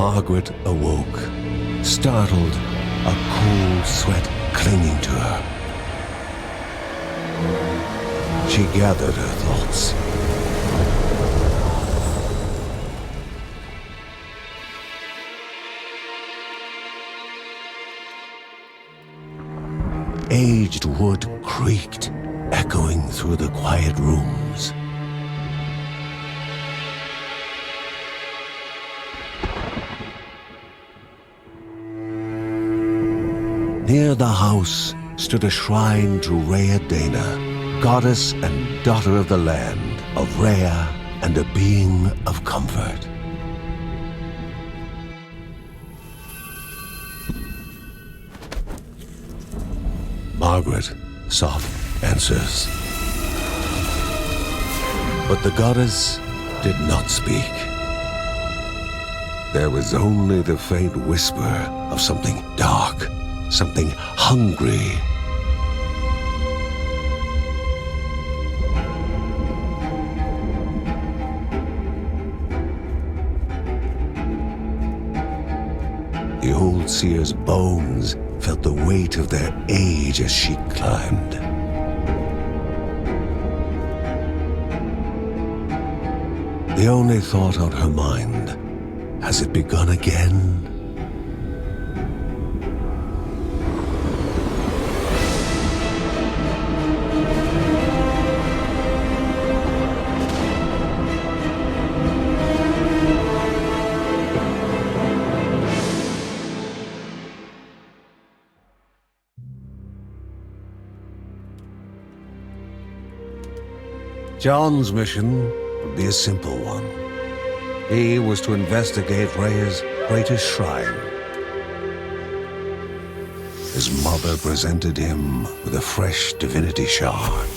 Margaret awoke, startled, a cold sweat clinging to her. She gathered her thoughts. Aged wood creaked, echoing through the quiet rooms. Near the house stood a shrine to Rhea Dana, goddess and daughter of the land, of Rhea and a being of comfort. Margaret sought answers. But the goddess did not speak. There was only the faint whisper of something dark, something hungry. The old seer's bones felt the weight of their age as she climbed. The only thought on her mind, has it begun again? John's mission would be a simple one. He was to investigate Rhea's greatest shrine. His mother presented him with a fresh divinity shard.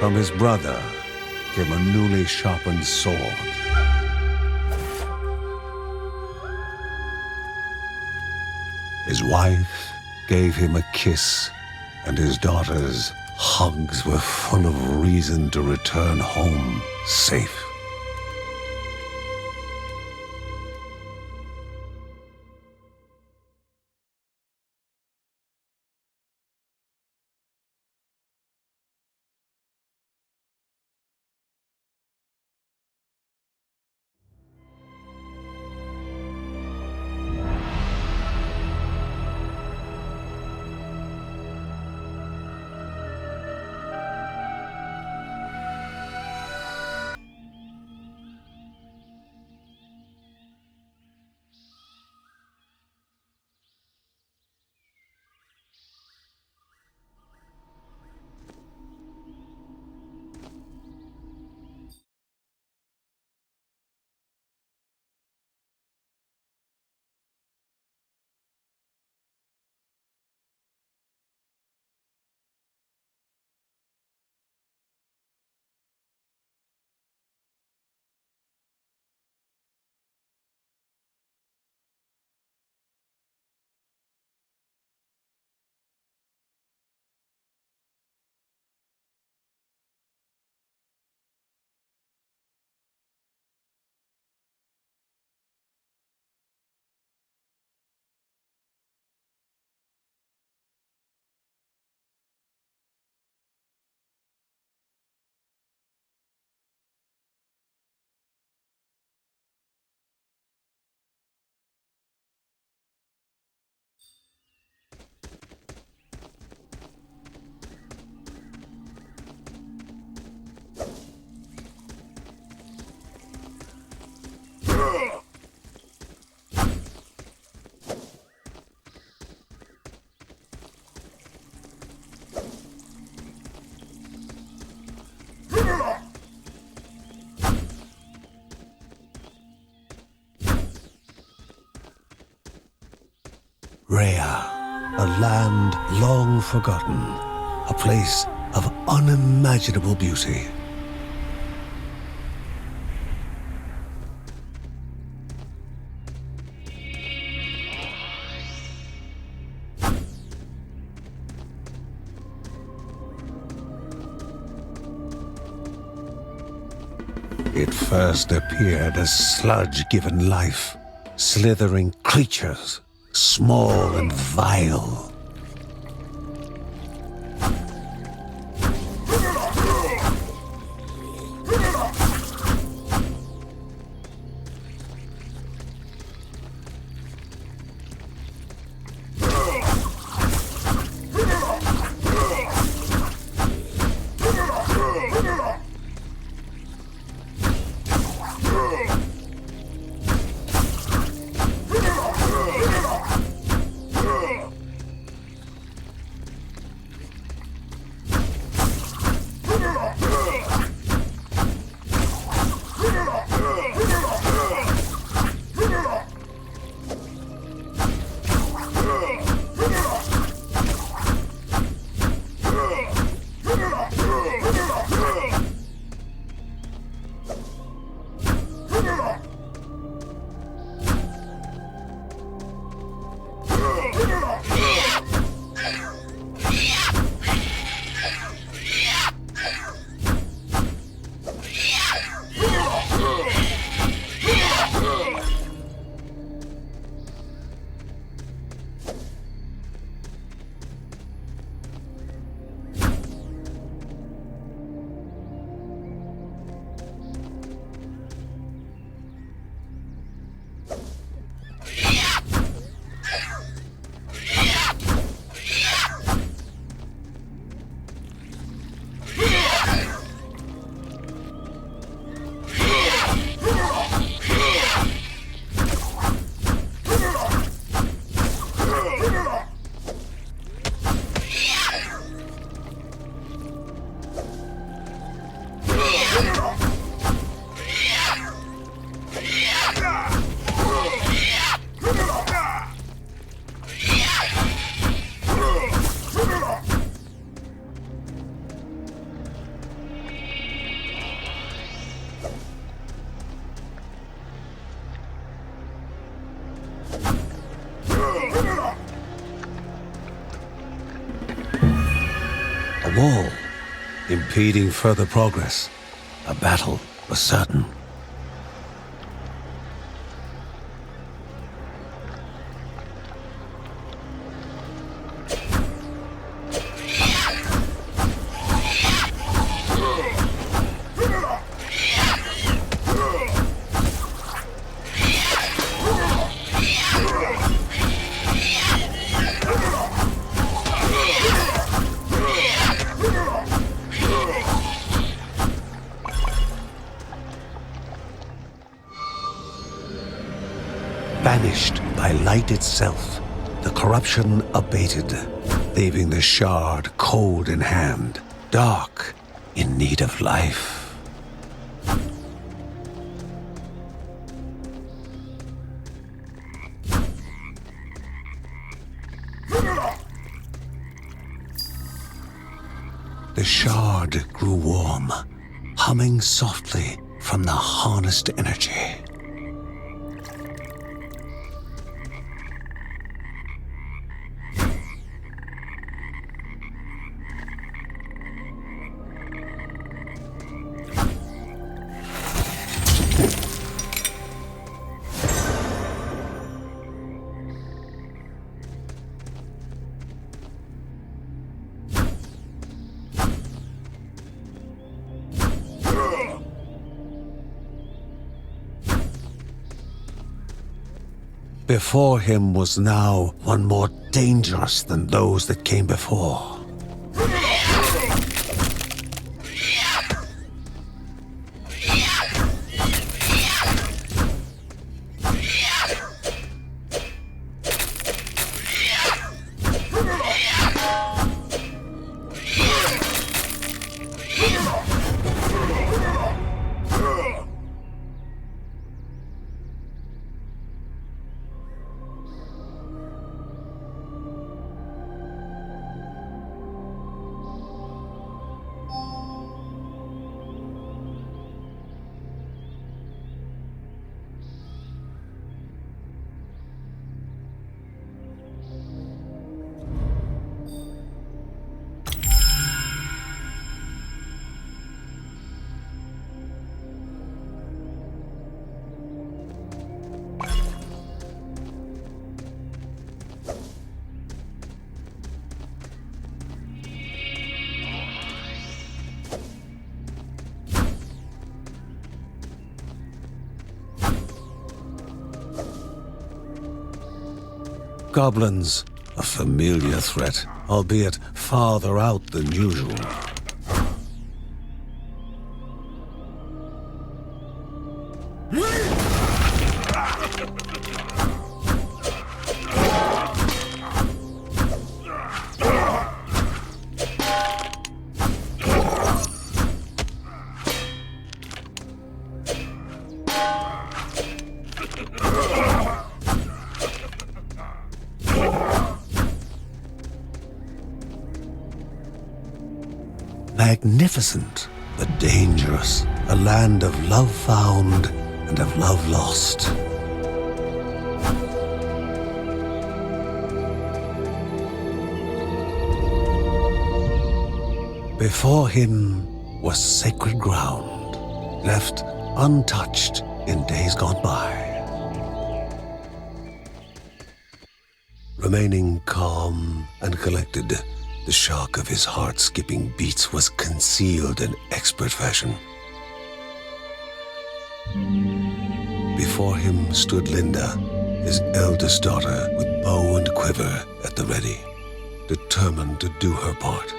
From his brother came a newly sharpened sword. His wife gave him a kiss, and his daughter's hugs were full of reason to return home safe. Rhea, a land long forgotten, a place of unimaginable beauty. It first appeared as sludge given life, slithering creatures, small and vile. A wall, impeding further progress. A battle was certain. Banished by light itself, the corruption abated, leaving the shard cold in hand, dark, in need of life. The shard grew warm, humming softly from the harnessed energy. Before him was now one more dangerous than those that came before. Goblins, a familiar threat, albeit farther out than usual. Magnificent, but dangerous. A land of love found and of love lost. Before him was sacred ground, left untouched in days gone by. Remaining calm and collected, the shock of his heart-skipping beats was concealed in expert fashion. Before him stood Linda, his eldest daughter, with bow and quiver at the ready, determined to do her part.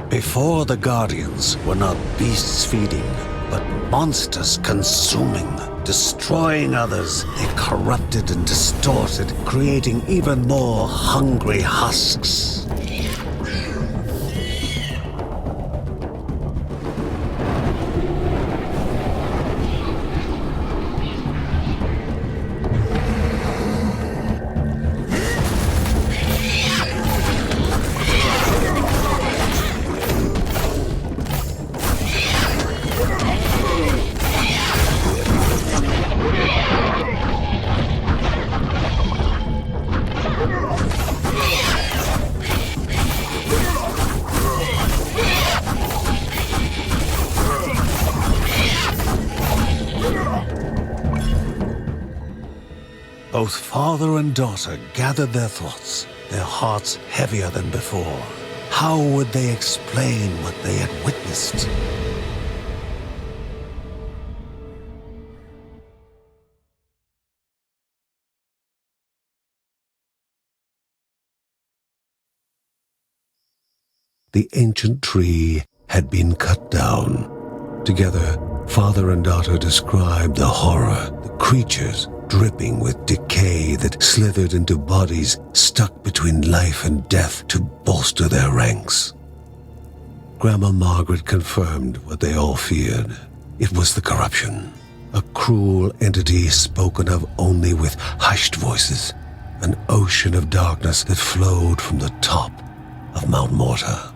Before the Guardians were not beasts feeding, but monsters consuming, destroying others. They corrupted and distorted, creating even more hungry husks. Both father and daughter gathered their thoughts, their hearts heavier than before. How would they explain what they had witnessed? The ancient tree had been cut down. Together, father and daughter described the horror, the creatures dripping with decay that slithered into bodies stuck between life and death to bolster their ranks. Grandma Margaret confirmed what they all feared. It was the corruption, a cruel entity spoken of only with hushed voices, an ocean of darkness that flowed from the top of Mount Morta.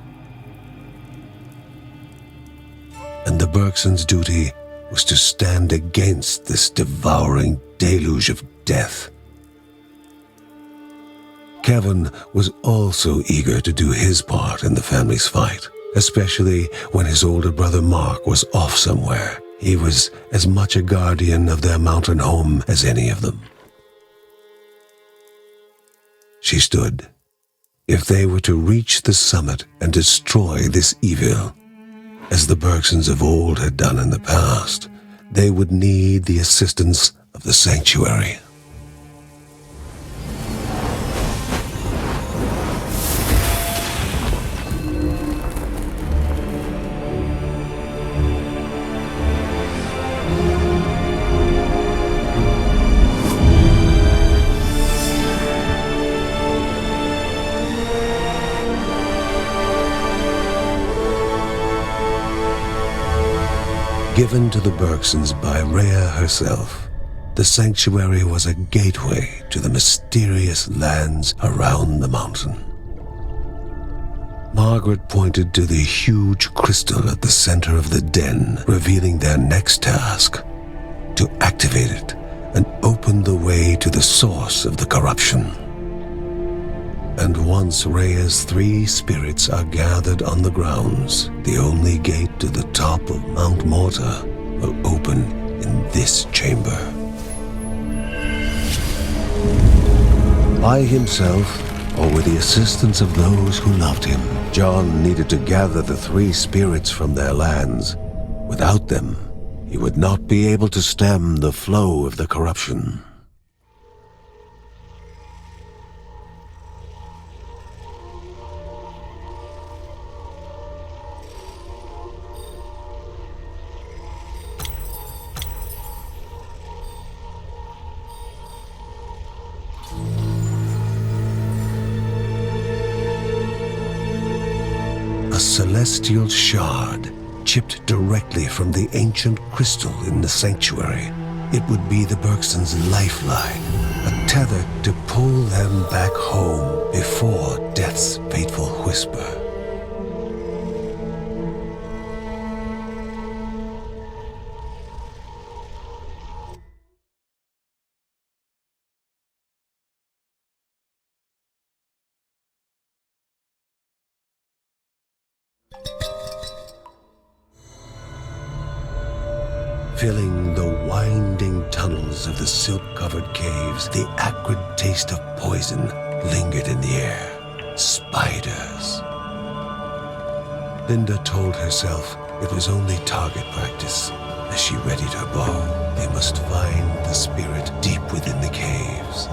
And the Bergsons' duty was to stand against this devouring deluge of death. Kevin was also eager to do his part in the family's fight, especially when his older brother Mark was off somewhere. He was as much a guardian of their mountain home as any of them. She stood. If they were to reach the summit and destroy this evil, as the Bergsons of old had done in the past, they would need the assistance of the sanctuary. Given to the Bergsons by Rhea herself, the sanctuary was a gateway to the mysterious lands around the mountain. Margaret pointed to the huge crystal at the center of the den, revealing their next task: to activate it and open the way to the source of the corruption. And once Rhea's 3 spirits are gathered on the grounds, the only gate to the top of Mount Morta will open in this chamber. By himself, or with the assistance of those who loved him, John needed to gather the 3 spirits from their lands. Without them, he would not be able to stem the flow of the corruption. A celestial shard chipped directly from the ancient crystal in the sanctuary. It would be the Bergsons' lifeline, a tether to pull them back home before death's fateful whisper. Filling the winding tunnels of the silk-covered caves, the acrid taste of poison lingered in the air. Spiders. Linda told herself it was only target practice. As she readied her bow, they must find the spirit deep within the caves.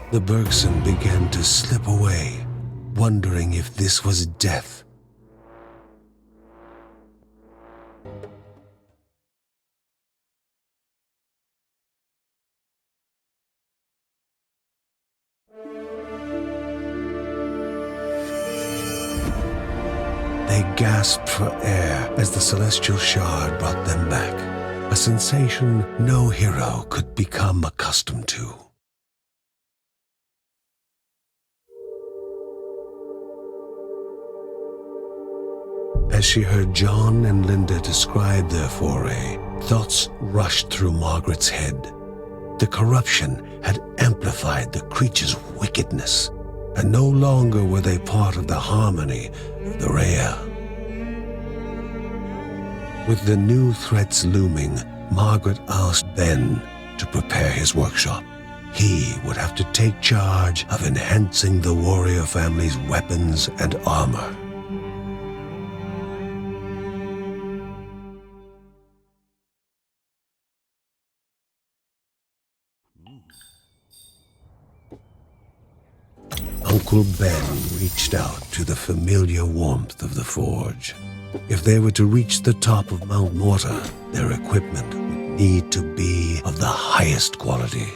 The Bergson began to slip away, wondering if this was death. They gasped for air as the celestial shard brought them back, a sensation no hero could become accustomed to. As she heard John and Linda describe their foray, thoughts rushed through Margaret's head. The corruption had amplified the creature's wickedness, and no longer were they part of the harmony of the Rhea. With the new threats looming, Margaret asked Ben to prepare his workshop. He would have to take charge of enhancing the warrior family's weapons and armor. Uncle Ben reached out to the familiar warmth of the forge. If they were to reach the top of Mount Morta, their equipment would need to be of the highest quality.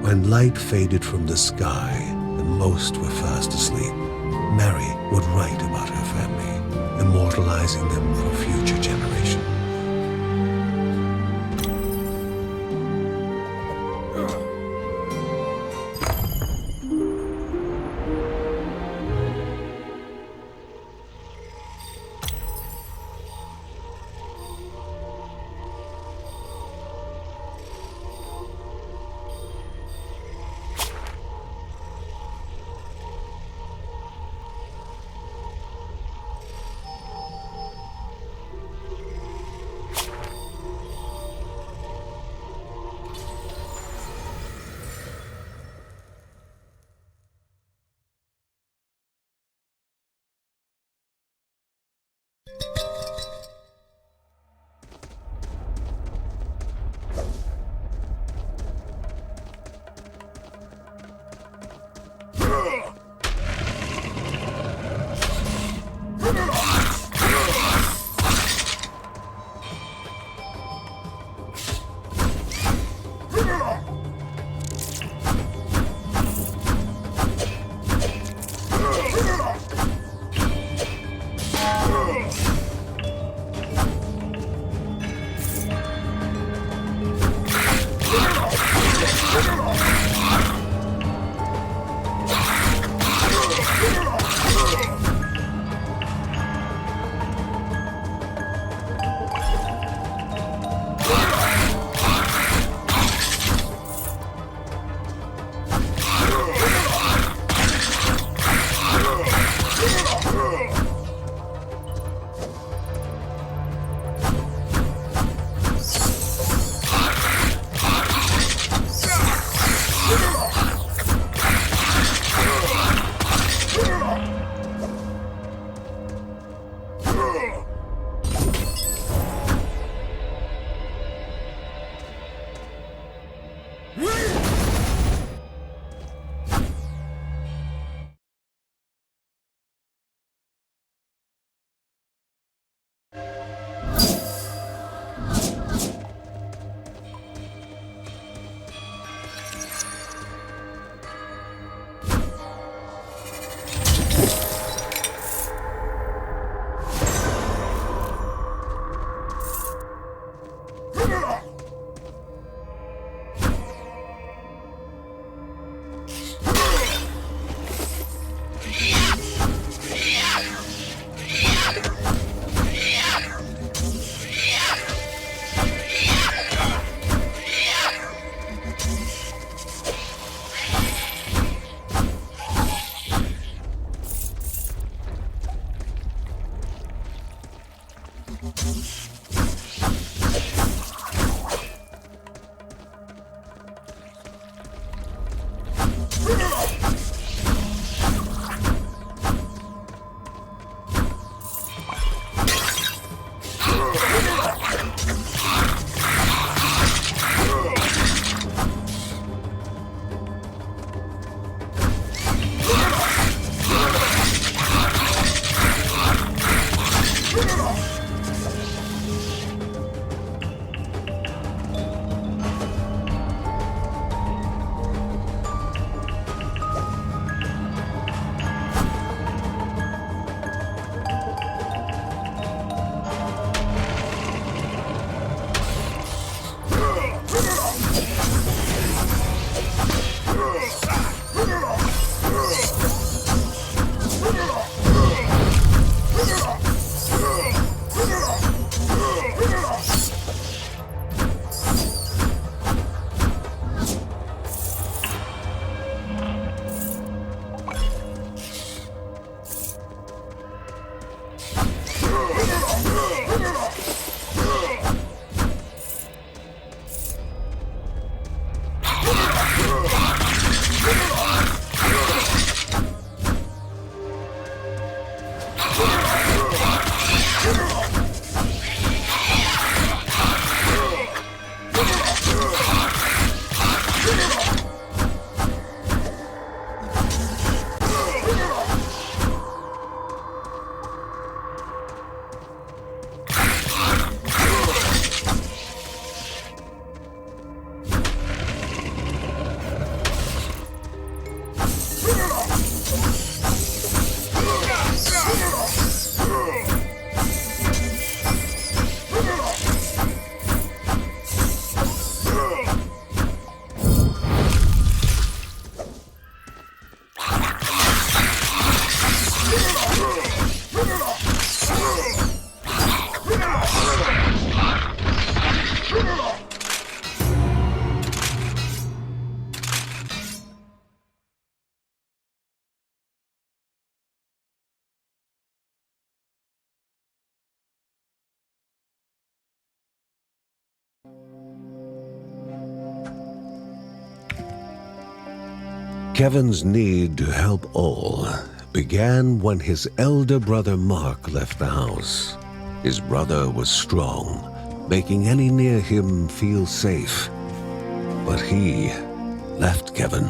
When light faded from the sky and most were fast asleep, Mary would write about her family, immortalizing them for future generations. Kevin's need to help all began when his elder brother Mark left the house. His brother was strong, making any near him feel safe. But he left Kevin.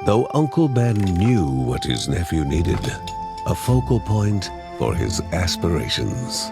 Though Uncle Ben knew what his nephew needed, a focal point for his aspirations.